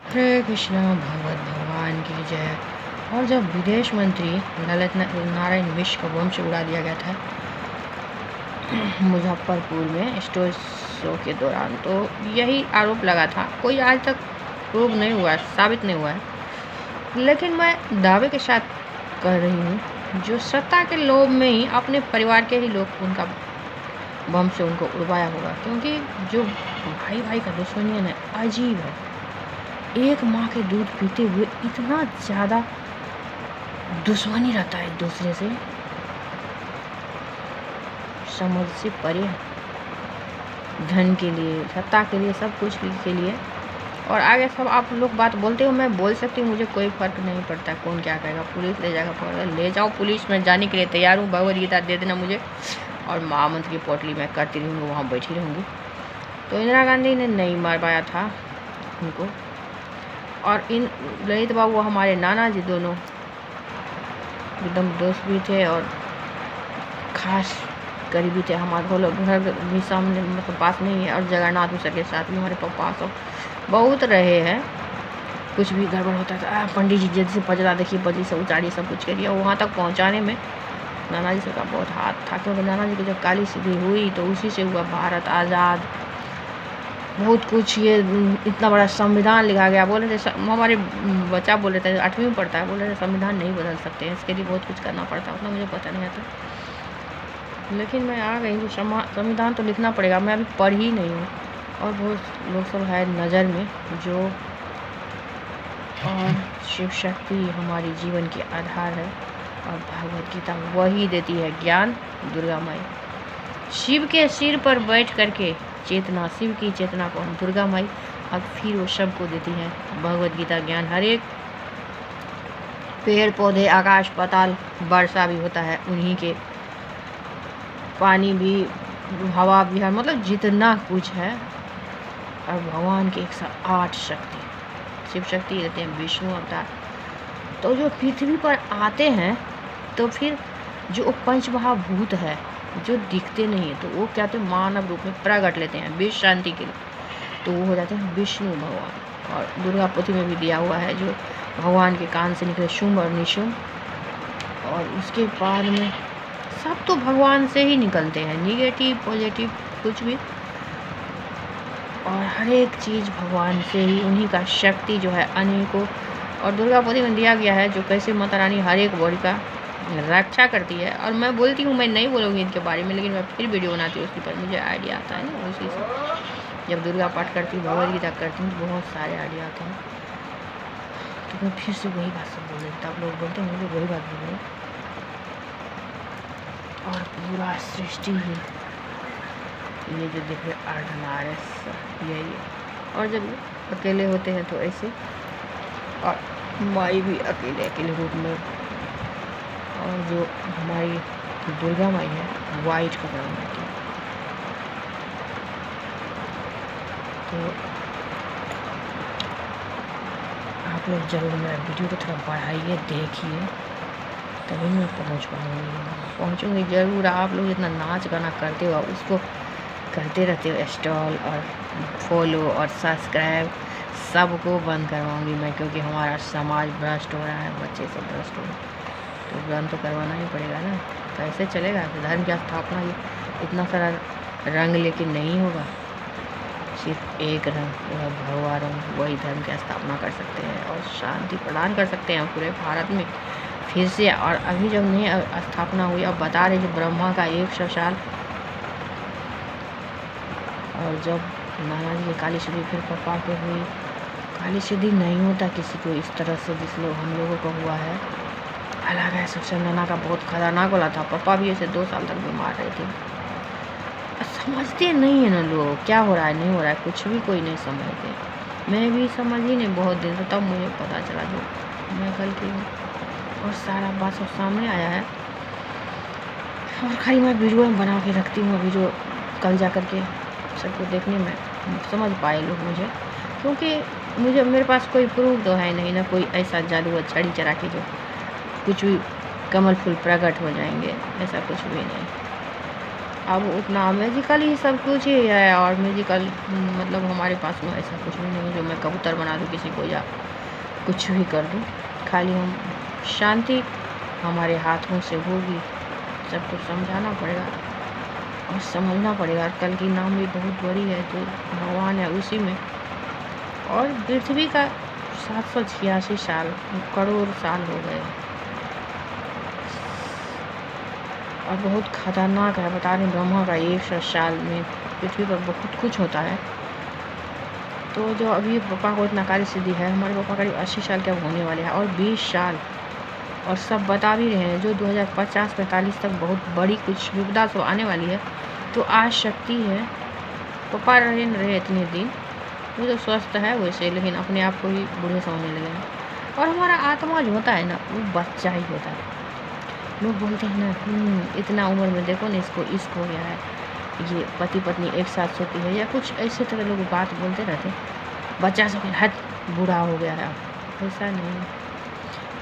हरे कृष्णा भगवत भगवान की जय। और जब विदेश मंत्री ललित नारायण मिश्र को बम से उड़ा दिया गया था मुजफ्फरपुर में स्टेज शो के दौरान, तो यही आरोप लगा था। कोई आज तक प्रूव नहीं हुआ, साबित नहीं हुआ है, लेकिन मैं दावे के साथ कह रही हूँ, जो सत्ता के लोभ में ही अपने परिवार के ही लोग उनका बम से उनको उड़वाया होगा। क्योंकि जो भाई भाई का दुश्मनी है ना, अजीब है। एक माँ के दूध पीते हुए इतना ज़्यादा दुश्मनी रहता है एक दूसरे से, समझ से परे है। धन के लिए, सत्ता के लिए, सब कुछ के लिए। और आगे सब आप लोग बात बोलते हो, मैं बोल सकती हूँ, मुझे कोई फर्क नहीं पड़ता कौन क्या कहेगा। पुलिस ले जाएगा, पकड़ ले जाओ, पुलिस में जाने के लिए तैयार हूँ। भगवद गीता दे देना मुझे, और महामंत्र की पोटली मैं करती रहूँगी, वहाँ बैठी रहूँगी। तो इंदिरा गांधी ने नहीं मार पाया था उनको। और इन ललित बाबू हमारे नाना जी दोनों एकदम दोस्त भी थे और ख़ास करीबी थे। हमारे लोग घर भी सामने, मतलब पास नहीं है, और जगन्नाथ मिश्र के साथ भी हमारे पापा सब बहुत रहे हैं। कुछ भी गड़बड़ होता था, पंडित जी जल्दी से पजरा देखिए, बजरी से उचारी, सब कुछ करिए। वहाँ तक पहुँचाने में नाना जी का बहुत हाथ था, क्योंकि नाना जी की जब काली सिद्धि हुई तो उसी से हुआ भारत आज़ाद। बहुत कुछ, ये इतना बड़ा संविधान लिखा गया। बोल रहे थे, हमारे बच्चा बोल रहे थे, 8वीं में पढ़ता है, बोल रहे थे संविधान नहीं बदल सकते हैं, इसके लिए बहुत कुछ करना पड़ता है। उतना मुझे पता नहीं आता, लेकिन मैं आ गई हूँ। संविधान तो लिखना पड़ेगा, मैं अभी पढ़ ही नहीं हूँ। और बहुत लोग सब है नज़र में जो, और शिव शक्ति हमारी जीवन के आधार है, और भगवद गीता वही देती है ज्ञान। दुर्गा माई शिव के सिर पर बैठ करके चेतना, शिव की चेतना को दुर्गा माई अब फिर वो सबको देती हैं भगवद गीता ज्ञान। हर एक पेड़ पौधे, आकाश पाताल, वर्षा भी होता है उन्हीं के, पानी भी, हवा भी है, मतलब जितना कुछ है। और भगवान के 108 शक्ति, शिव शक्ति रहते हैं, विष्णु अवतार। तो जो पृथ्वी पर आते हैं, तो फिर जो पंचमहाभूत है, जो दिखते नहीं है, तो वो क्या होते हैं, मानव रूप में प्रकट लेते हैं विश्व शांति के लिए। तो वो हो जाते हैं विष्णु भगवान। और दुर्गा पोथी में भी दिया हुआ है, जो भगवान के कान से निकले शुंभ और निशुंभ, और उसके बाद में सब तो भगवान से ही निकलते हैं, निगेटिव पॉजिटिव कुछ भी, और हर एक चीज़ भगवान से ही, उन्हीं का शक्ति जो है अनेकों। और दुर्गा पोथी में दिया गया है जो कैसे माता रानी हर एक बॉडी का रक्षा करती है। और मैं बोलती हूँ, मैं नहीं बोलूँगी इनके बारे में, लेकिन मैं फिर वीडियो बनाती हूँ, उसी पर मुझे आइडिया आता है ना। उसी से जब दुर्गा पाठ करती हूँ, भगवद गीता करती हूँ, तो बहुत सारे आइडिया आते हैं। तो मैं फिर से वही बात सब बोल रही थी, आप लोग बोलते हैं, मुझे वही बात बोल रही। और पूरा सृष्टि ही ये जो देख रहे अर्धनारीश्वर, यही है। और जब अकेले होते हैं तो ऐसे, और माई भी अकेले अकेले रूप में। और जो हमारी दुर्गा माई है, वाइट कपड़ा में होती है। तो आप लोग जरूर मेरा वीडियो को थोड़ा बढ़ाइए, देखिए, तभी मैं पहुंच पाऊँगी। पहुंचूँगी ज़रूर। आप लोग इतना नाच गाना करते हो, उसको करते रहते हो, इंस्टॉल और फॉलो और सब्सक्राइब सबको बंद करवाऊँगी मैं, क्योंकि हमारा समाज भ्रष्ट हो रहा है, बच्चे सब भ्रष्ट हो रहे हैं। तो बंद तो करवाना ही पड़ेगा ना, कैसे चलेगा। तो धर्म की स्थापना ये इतना सारा रंग लेके नहीं होगा, सिर्फ एक रंग, वह भगवा रंग, वही धर्म की स्थापना कर सकते हैं और शांति प्रदान कर सकते हैं पूरे भारत में फिर से। और अभी जब नहीं स्थापना हुई, अब बता रहे जो ब्रह्मा का 100 साल, और जब नाना जी की काली सिद्धि फिर पापा को हुई। काली सिद्धि नहीं होता किसी को इस तरह से जिस लोग हम लोगों को हुआ है, अलग है सबसे। नाना का बहुत खतरनाक वाला था, पापा भी ऐसे 2 साल तक बीमार रहे थे। समझते नहीं है ना लोग, क्या हो रहा है नहीं हो रहा है, कुछ भी कोई नहीं समझते। मैं भी समझ ही नहीं बहुत दिन से, तब मुझे पता चला जो मैं कल की हूँ, और सारा बात सब सामने आया है। और खाली मैं वीडियो में बना के रखती हूँ, अभी जो कल जा कर के सबको देखने में समझ पाए लोग मुझे, क्योंकि मुझे, मेरे पास कोई प्रूफ तो है नहीं ना, कोई ऐसा जादू छड़ी चढ़ा के जो कुछ भी कमल फूल प्रकट हो जाएंगे, ऐसा कुछ भी नहीं। अब उतना मैजिकल ही सब कुछ ही है, और मैजिकल मतलब हमारे पास में ऐसा कुछ भी नहीं है जो मैं कबूतर बना दूँ किसी को या कुछ भी कर दूँ। खाली हम शांति हमारे हाथों से होगी, सबको समझाना पड़ेगा और समझना पड़ेगा। कल की नाम भी बहुत बड़ी है, जो भगवान है उसी में। और पृथ्वी का 786 साल, करोड़ साल हो गए और बहुत खतरनाक है। बता रहे ब्रह्मा का 100 साल में पृथ्वी पर बहुत कुछ होता है। तो जो अभी पापा को इतना कार्य सिद्धि है, हमारे पापा करीब 80 साल के होने वाले हैं और 20 साल, और सब बता भी रहे हैं जो 2050-45 तक बहुत बड़ी कुछ विपदा तो आने वाली है। तो आज शक्ति है, पापा रहे न रहे इतने दिन, वो तो स्वस्थ है वैसे, लेकिन अपने आप को ही बूढ़े समझने लगे हैं। और हमारा आत्मा जो होता है ना, वो बच्चा ही होता है। लोग बोलते हैं ना इतना उम्र में देखो ना इसको हो गया है, ये पति पत्नी एक साथ सोती है, या कुछ ऐसे तरह लोग बात बोलते रहते हैं। बच्चा सब हट बूढ़ा हो गया है, ऐसा नहीं।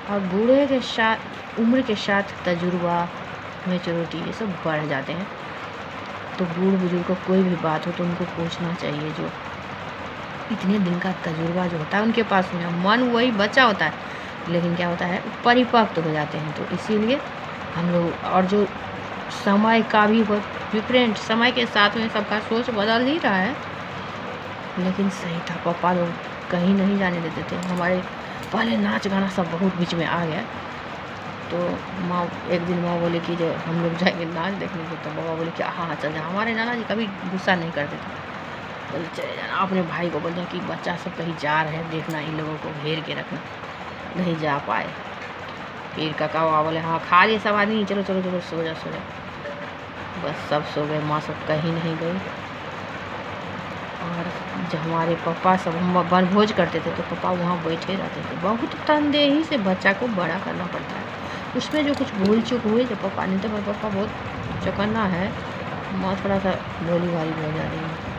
और बूढ़े के साथ उम्र के साथ तजुर्बा, मेच्योरिटी, ये सब बढ़ जाते हैं। तो बूढ़ बुजुर्ग को कोई भी बात हो तो उनको पूछना चाहिए। जो इतने दिन का तजुर्बा जो होता है उनके पास में, मन वही बच्चा होता है, लेकिन क्या होता है परिपक्व हो जाते हैं। तो इसीलिए हम लोग, और जो समय का भी विपरीत, समय के साथ में सबका सोच बदल ही रहा है, लेकिन सही था। पापा लोग कहीं नहीं जाने देते थे हमारे। पहले नाच गाना सब बहुत बीच में आ गया। तो एक दिन माँ बोले कि जो हम लोग जाएंगे नाच देखने को, तो बाबा बोले कि हाँ चल जाए। हमारे नाना जी कभी गुस्सा नहीं करते थे, बोले चले जाना। अपने भाई को बोलते कि बच्चा सब कहीं जा रहे हैं, देखना इन लोगों को घेर के रखना। नहीं जा पाए। फिर काका बाबा बोले हाँ खा लिए सब आदमी, चलो चलो चलो सो जा। बस सब सो गए, माँ सब कहीं नहीं गई। और जब हमारे पापा सब वन भोज करते थे तो पापा वहाँ बैठे रहते थे। बहुत तनदेही से बच्चा को बड़ा करना पड़ता है। उसमें जो कुछ भूल चूक हुई जब पापा नहीं, तो मेरे पापा बहुत चौकन्ना है, माँ थोड़ा सा भोली भाली हो जा रही है।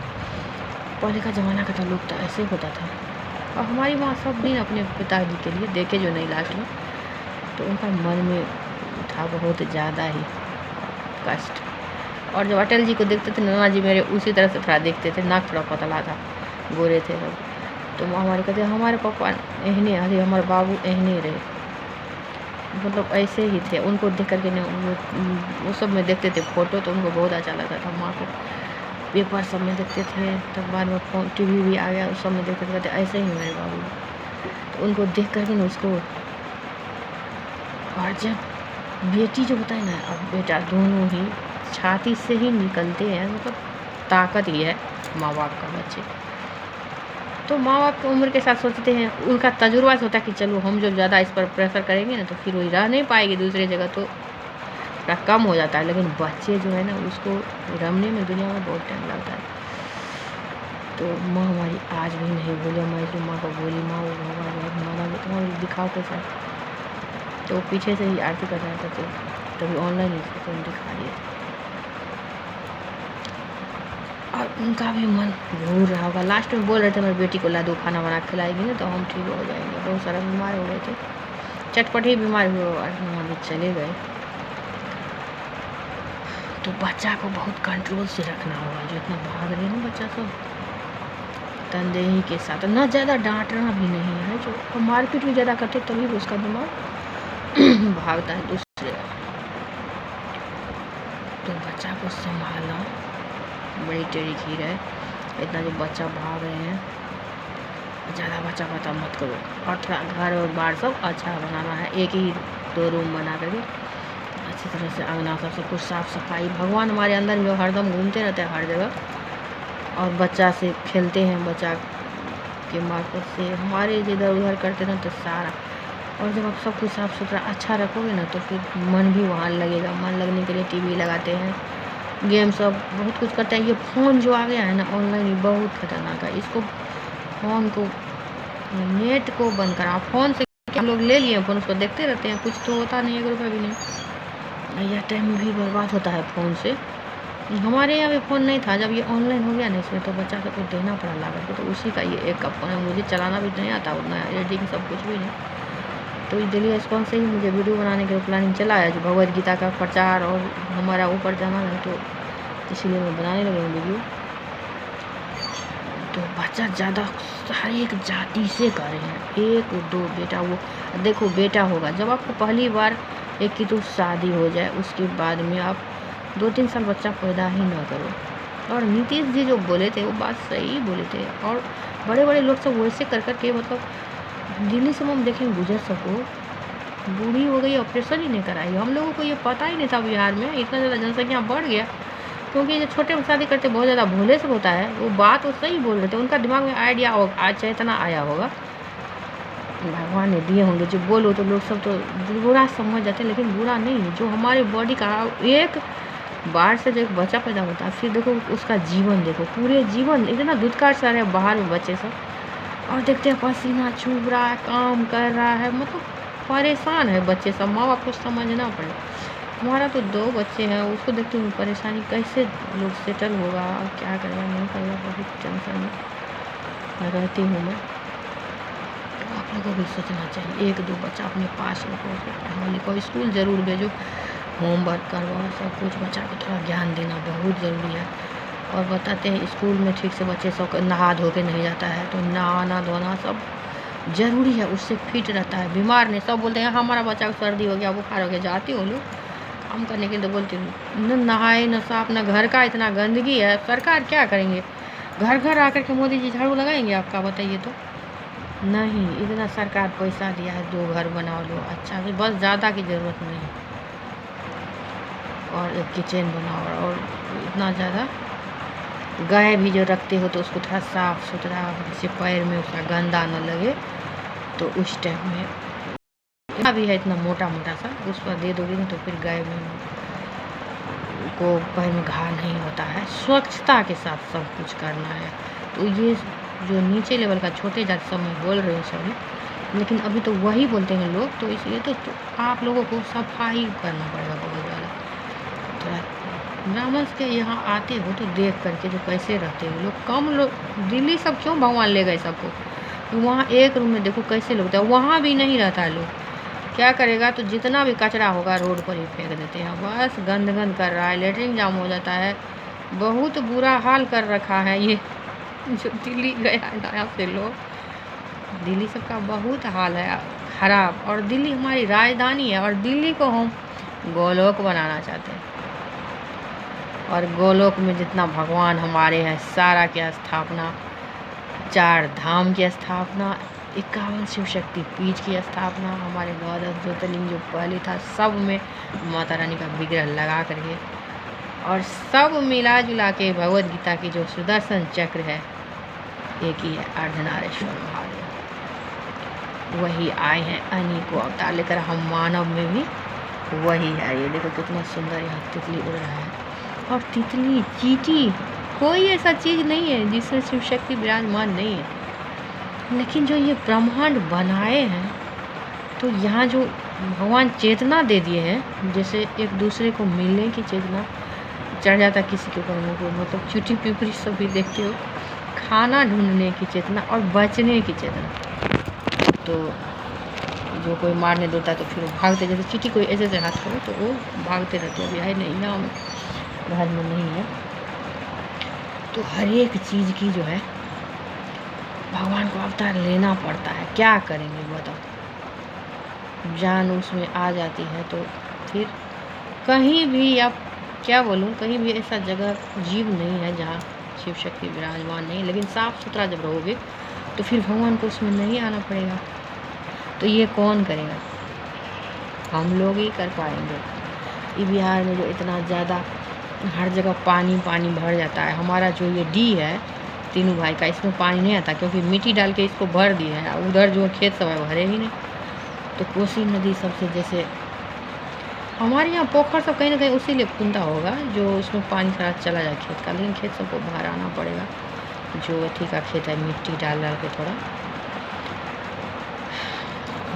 पहले का ज़माना का तो लोग तो ऐसे होता था। और हमारी माँ सब दिन अपने पिताजी के लिए देखे जो नहीं लास्ट में, तो उनका मन में था बहुत ज़्यादा ही कष्ट। और जब अटल जी को देखते थे, नाना जी मेरे उसी तरह से थोड़ा देखते थे, नाक थोड़ा पतला था, गोरे थे सब। तो माँ हमारे कहते हमारे पापा एहने, अरे हमारे बाबू एहने रहे, मतलब ऐसे ही थे। उनको देख करके वो सब में देखते थे फोटो, तो उनको बहुत अच्छा लगता था। माँ को पेपर सब में देखते थे, तब बाद में फोन टीवी भी आ गया, उस सब में देखते थे ऐसे ही मेरे बाबू। तो उनको देख करके ना उसको, और जब बेटी जो होता है ना और बेटा, दोनों ही छाती से ही निकलते हैं, मतलब ताकत ही है माँ बाप का बच्चे। तो माँ बाप की उम्र के साथ सोचते हैं, उनका तजुर्बा से होता है कि चलो हम जब ज़्यादा इस पर प्रेशर करेंगे ना तो फिर वही रह नहीं पाएगी दूसरी जगह, तो थोड़ा कम हो जाता है। लेकिन बच्चे जो है ना उसको रमने में दुनिया में बहुत टाइम लगता है। तो माँ हमारी आज भी नहीं भूली। हमारी जो माँ को बोली, माँ वो भगवान बहुत माना भी, तुम्हारा दिखाओ कैसा। तो पीछे से ही आरती कर रहे थे, तभी ऑनलाइन ही थे, तो दिखा दिए। और उनका भी मन घूर रहा होगा। लास्ट में बोल रहे थे मेरी बेटी को ला दो, खाना बना खिलाएगी ना तो हम ठीक हो जाएंगे। बहुत सारा बीमार हो गए थे, चटपट ही बीमार हुए और हम चले गए। तो बच्चा को बहुत कंट्रोल से रखना होगा। जो इतना भाग रहे हैं बच्चा सब तनदेही के साथ, ना ज़्यादा डांटना भी नहीं है। जो मारपीट भी ज़्यादा करते तभी भी उसका दिमाग भागता है दूसरे। तो बच्चा को संभालना बड़ी टेढ़ी खीर है। इतना जो बच्चा भाग रहे हैं, ज़्यादा बच्चा पता मत करो। और थोड़ा घर और बाहर सब अच्छा बनाना है, एक ही 2 रूम बना करके अच्छी तरह से अंगना सब कुछ साफ़ सफाई। भगवान हमारे अंदर जो हरदम घूमते रहते हैं हर जगह, और बच्चा से खेलते हैं, बच्चा के मार्फत से हमारे इधर उधर करते हैं तो सारा। और जब आप सब कुछ साफ़ सुथरा अच्छा रखोगे ना तो फिर मन भी वहाँ लगेगा। मन लगने के लिए टीवी लगाते हैं, गेम सब बहुत कुछ करते हैं। ये फ़ोन जो आ गया है ना ऑनलाइन, बहुत खतरनाक है। इसको फ़ोन को, नेट को बंद करा। फ़ोन से हम लोग ले लिए फ़ोन, उसको देखते रहते हैं, कुछ तो होता नहीं, 1 रुपया भी नहीं। यह टाइम भी बर्बाद होता है फ़ोन से। हमारे यहाँ भी फ़ोन नहीं था, जब ये ऑनलाइन हो गया ना इसमें तो बच्चा सबको देना पड़ा ला करके। तो उसी का ये एक का फ़ोन है। मुझे चलाना भी नहीं आता उतना, एडिटिंग सब कुछ भी नहीं। तो इस डेली रेस्पॉन्स से ही मुझे वीडियो बनाने के प्लानिंग चला है, जो भगवद गीता का प्रचार और हमारा ऊपर जाना है। तो इसीलिए मैं बनाने लगा हूँ वीडियो। तो बच्चा ज़्यादा हर एक जाति से कर रहे हैं, एक दो बेटा। वो देखो बेटा होगा जब आपको पहली बार एक की तो शादी हो जाए, उसके बाद में आप 2-3 साल बच्चा पैदा ही ना करो। और नीतीश जी जो बोले थे वो बात सही बोले थे। और बड़े बड़े लोग सब वैसे कर के मतलब दिल्ली से हम देखें गुजर सको, बूढ़ी हो गई, ऑपरेशन ही नहीं कराई। हम लोगों को ये पता ही नहीं था बिहार में इतना ज़्यादा जनसंख्या बढ़ गया, क्योंकि जो छोटे में शादी करते बहुत ज़्यादा भोले से होता है। वो बात वो सही बोल रहे थे, उनका दिमाग में आइडिया आज चेतना आया होगा, भगवान ने दिए होंगे। जो बोलो तो लोग सब तो बुरा समझ जाते हैं, लेकिन बुरा नहीं है। जो हमारे बॉडी का एक बाहर से जो एक बच्चा पैदा होता है, फिर देखो उसका जीवन, देखो पूरे जीवन इतना दुत्कार सा है बाहर में बच्चे सब, और देखते हैं पसीना छूट रहा है, काम कर रहा है, मतलब परेशान है बच्चे सब। माँ बाप को समझना पड़े। हमारा तो 2 बच्चे हैं, उसको देखते हुए परेशानी, कैसे लोग सेटल होगा, क्या करेगा नहीं करेगा, बहुत टेंशन में रहती हूँ मैं। तो आप लोगों को भी सोचना चाहिए, 1-2 बच्चा अपने पास रखो, उसको पढ़ाओ लिखाओ, स्कूल ज़रूर भेजो, होमवर्क करवाओ, सब कुछ। बच्चा को थोड़ा ज्ञान देना बहुत ज़रूरी है। और बताते हैं स्कूल में ठीक से बच्चे सब नहा धो के नहीं जाता है, तो नहाना धोना सब ज़रूरी है, उससे फिट रहता है, बीमार नहीं। सब बोलते हैं हमारा बच्चा को सर्दी हो गया, बुखार हो गया। जाती हो लोग काम करने के लिए तो बोलती हूँ, न नहाए न साफ, न घर का इतना गंदगी है। सरकार क्या करेंगे, घर घर आकर के मोदी जी झाड़ू लगाएंगे आपका, बताइए तो नहीं। इतना सरकार पैसा दिया है, 2 घर बना लो अच्छा से, बस ज़्यादा की ज़रूरत नहीं, और एक किचन बनाओ। और इतना ज़्यादा गाय भी जो रखते हो तो उसको थोड़ा साफ़ सुथरा, जैसे पैर में उसका गंदा न लगे, तो उस टाइप में भी है इतना मोटा मोटा सा, उस पर दे दोगे ना तो फिर गाय में को पैर में घाव नहीं होता है। स्वच्छता के साथ सब कुछ करना है। तो ये जो नीचे लेवल का छोटे जाति सब मैं बोल रही हूँ सभी, लेकिन अभी तो वही बोलते हैं लोग, तो इसलिए तो आप लोगों को सफाई करना पड़ेगा बहुत ज़्यादा। थोड़ा ब्राह्मण के यहाँ आते हो तो देख करके जो कैसे रहते हो लोग, कम लोग। दिल्ली सब क्यों भगवान ले गए सबको, तो वहाँ एक रूम में देखो कैसे लोग थे, वहाँ भी नहीं रहता है लोग। क्या करेगा, तो जितना भी कचरा होगा रोड पर ही फेंक देते हैं, बस गंद कर रहा है, लेटरिन जाम हो जाता है, बहुत बुरा हाल कर रखा है ये जो दिल्ली गया नया से लोग। दिल्ली सबका बहुत हाल है ख़राब, और दिल्ली हमारी राजधानी है, और दिल्ली को हम गोलोक बनाना चाहते हैं। और गोलोक में जितना भगवान हमारे हैं, सारा की स्थापना, 4 धाम की स्थापना, 51 शिव शक्ति पीठ की स्थापना, हमारे 12 ज्योतिर्लिंग जो पहले था सब में माता रानी का विग्रह लगा करके, और सब मिला जुला के भगवद गीता की जो सुदर्शन चक्र है एक ही है, अर्धनारेश्वर महादेव। वही आए हैं अनेकों अवतार लेकर, हम मानव में भी वही है। ये देखो कितना सुंदर यहाँ तितली उड़ रहा है, और तितली चींटी कोई ऐसा चीज़ नहीं है जिसमें शिव शक्ति विराजमान नहीं है। लेकिन जो ये ब्रह्मांड बनाए हैं, तो यहाँ जो भगवान चेतना दे दिए हैं, जैसे एक दूसरे को मिलने की चेतना चढ़ जाता किसी के ऊपर मुँह को, मतलब चुटी पिपड़ी सब भी देखते हो, खाना ढूंढने की चेतना और बचने की चेतना। तो जो कोई मारने देता है तो फिर वो भागते, जैसे चींटी कोई ऐसे से हाथ करो तो वो भागते रहते हैं। अभी है नहीं ना, घर में नहीं है। तो हर एक चीज़ की जो है भगवान को अवतार लेना पड़ता है, क्या करेंगे बताओ। जान उसमें आ जाती है तो फिर कहीं भी, आप क्या बोलूँ, कहीं भी ऐसा जगह जीव नहीं है जहाँ शिव शक्ति विराजमान नहीं। लेकिन साफ़ सुथरा जब रहोगे तो फिर भगवान को उसमें नहीं आना पड़ेगा। तो ये कौन करेगा, हम लोग ही कर पाएंगे। ये बिहार में जो इतना ज़्यादा हर जगह पानी पानी भर जाता है, हमारा जो ये डी है तीनों भाई का, इसमें पानी नहीं आता क्योंकि मिट्टी डाल के इसको भर दिए हैं। उधर जो खेत सब है भरे ही नहीं। तो कोसी नदी सबसे, जैसे हमारे यहाँ पोखर सब कहीं ना कहीं उसी लिए खुलता होगा जो उसमें पानी सारा चला जाए खेत का, लेकिन खेत सबको बाहर आना पड़ेगा। जो अथी का खेत है मिट्टी डाल के थोड़ा,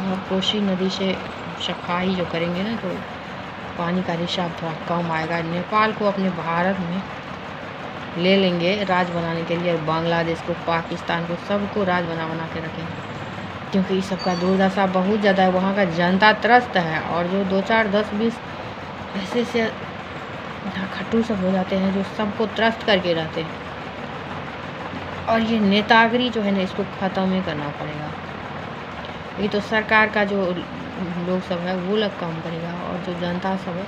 और कोसी नदी से सफाई जो करेंगे ना तो पानी का रिसाव थोड़ा कम आएगा। नेपाल को अपने भारत में ले लेंगे राज बनाने के लिए, बांग्लादेश को, पाकिस्तान को, सबको राज बना के रखेंगे, क्योंकि इस सब का दुर्दशा बहुत ज़्यादा है। वहाँ का जनता त्रस्त है, और जो 2, 4, 10, 20 ऐसे इतना खट्टू सब हो जाते हैं जो सबको त्रस्त करके रहते हैं। और ये नेतागिरी जो है ना, इसको ख़त्म ही करना पड़ेगा। ये तो सरकार का जो लोग सब है वो लोग काम करेगा, और जो जनता सब है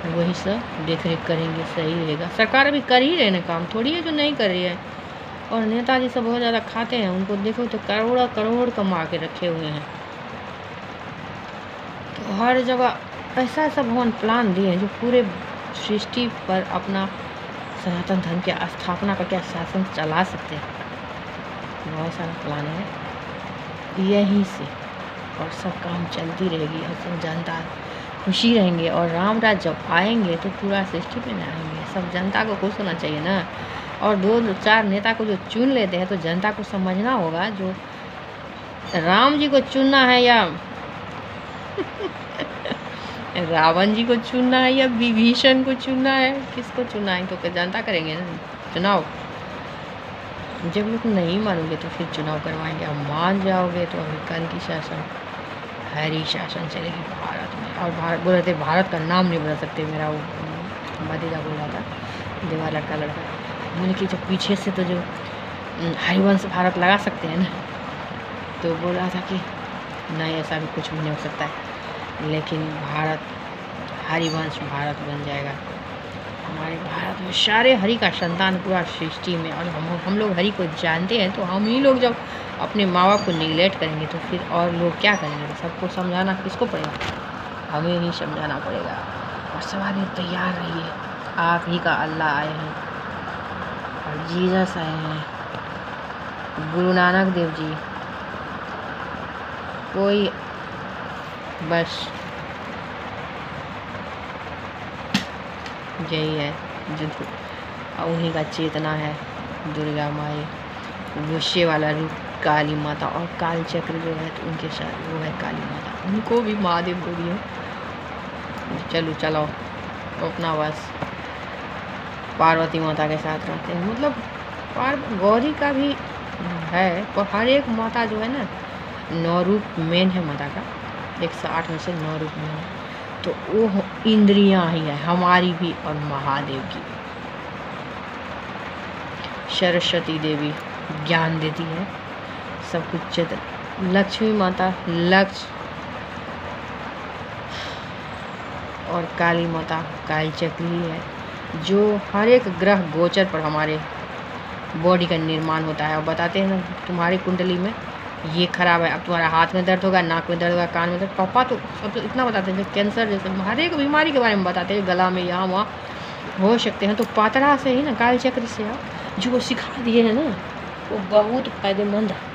वही सब देख रेख करेंगे, सही रहेगा। सरकार अभी कर ही रहे ना काम, थोड़ी है जो नहीं कर रही है। और नेताजी सब बहुत ज़्यादा खाते हैं, उनको देखो तो करोड़ करोड़ कमा के रखे हुए हैं। तो हर जगह ऐसा ऐसा भगवान प्लान दिए हैं जो पूरे सृष्टि पर अपना सनातन धर्म की स्थापना करके शासन चला सकते हैं। बहुत सारा प्लान है यहीं से, और सब काम चलती रहेगी और सब जनता खुशी रहेंगे। और राम राज जब आएंगे तो पूरा सृष्टि पे ना आएंगे, सब जनता को खुश होना चाहिए ना। और 2-4 नेता को जो चुन लेते हैं तो जनता को समझना होगा जो राम जी को चुनना है या रावण जी को चुनना है या विभीषण को चुनना है, किसको चुनना है, तो जनता करेंगे ना चुनाव। जब लोग नहीं मानोगे तो फिर चुनाव करवाएंगे। अब मान जाओगे तो अभी कल की शासन हरी शासन चलेगी भारत में। और भारत बोल रहे थे, भारत का नाम नहीं बदल सकते। मेरा वो भतीजा बोल रहा था, देवाला का लड़का, मैंने कि जब पीछे से तो जो हरिवंश भारत लगा सकते हैं ना, तो बोल रहा था कि नहीं ऐसा भी कुछ भी नहीं हो सकता है, लेकिन भारत हरिवंश भारत बन जाएगा। हमारे भारत में सारे हरि का संतान पूरा सृष्टि में, और हम लोग हरि को जानते हैं। तो हम ही लोग जब अपने माँ बाप को निगलेक्ट करेंगे तो फिर और लोग क्या करेंगे। तो सबको समझाना किसको पड़ेगा, हमें ही समझाना पड़ेगा। और सब आदमी तैयार रहिए, आप ही का अल्लाह आए हैं और जीसस आए हैं, गुरु नानक देव जी, कोई बस यही है जो उन्हीं का चेतना है। दुर्गा माई, गुस्से वाला रूप काली माता, और काल चक्र जो है तो उनके साथ वो है काली माता, उनको भी महादेव बोलिए। चलो अपना बस पार्वती माता के साथ रहते हैं। मतलब गौरी का भी है, पर हर एक माता जो है ना 9 रूप मेन है माता का, 108 में से 9 रूप में है। तो वो इंद्रियां ही है हमारी भी और महादेव की। सरस्वती देवी ज्ञान देती है, सब कुछ चित्र। लक्ष्मी माता लक्ष्य, और काली माता काल चक्री है, जो हर एक ग्रह गोचर पर हमारे बॉडी का निर्माण होता है। और बताते हैं ना, तुम्हारी कुंडली में ये खराब है, अब तुम्हारा हाथ में दर्द होगा, नाक में दर्द होगा, कान में दर्द। पापा तो सब इतना बताते हैं, जब कैंसर जैसे हर एक बीमारी के बारे में बताते हैं, गला में यहाँ वहाँ हो सकते हैं। तो पातरा से ही ना, काल चक्र से आप जो सिखा दिए हैं ना, वो बहुत फायदेमंद है।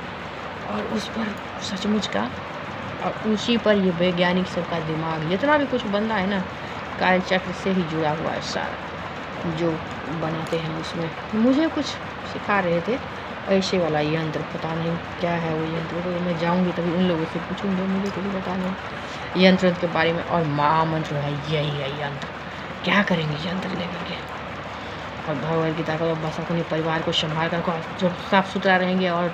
और उस पर सचमुच का, और उसी पर ये वैज्ञानिक सबका दिमाग जितना भी कुछ बंदा है ना, काल चक्र से ही जुड़ा हुआ है सारा जो बनाते हैं। उसमें मुझे कुछ सिखा रहे थे ऐसे वाला यंत्र, पता नहीं क्या है वो यंत्र, तो मैं जाऊंगी तभी उन लोगों से पूछूंगी, मुझे कुछ पता नहीं यंत्र के बारे में। और महामंत्र है यही है यंत्र, क्या करेंगे यंत्र लेकर के। और भगवद गीता का बस अपने परिवार को संभाल कर जब साफ सुथरा रहेंगे और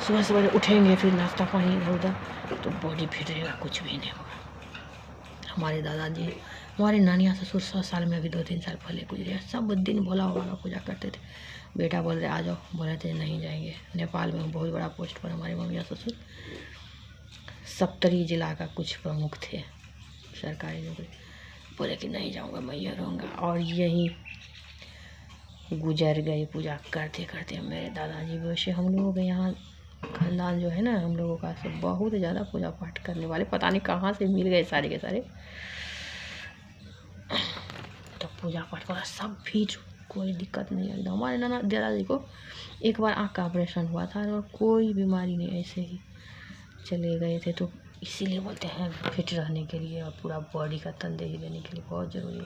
सुबह सुबह उठेंगे, फिर नाश्ता पानी इधर उधर, तो बॉडी फिट रहेगा, कुछ भी नहीं होगा। हमारे दादाजी, हमारे नानिया ससुर 100 साल में अभी 2-3 साल पहले गुजरे, सब दिन भोला बाबा का पूजा करते थे। बेटा बोल रहे आ जाओ, बोले थे नहीं जाएंगे। नेपाल में बहुत बड़ा पोस्ट पर हमारे मम्मी ससुर, सप्तरी जिला का कुछ प्रमुख थे सरकारी नौकरी, बोले कि नहीं जाऊंगा, मैं ये रहूँगा। और यही गुजर गए पूजा करते करते मेरे दादाजी। वैसे हम लोगों के यहाँ खानदान जो है ना, हम लोगों का सब बहुत ज़्यादा पूजा पाठ करने वाले, पता नहीं कहाँ से मिल गए सारे के सारे। तो पूजा पाठ वाला सब भी, कोई दिक्कत नहीं है। हमारे नाना दादाजी को एक बार आँख का ऑपरेशन हुआ था और कोई बीमारी नहीं, ऐसे ही चले गए थे। तो इसीलिए बोलते हैं फिट रहने के लिए और पूरा बॉडी का तंदुरुस्ती देने के लिए बहुत ज़रूरी है।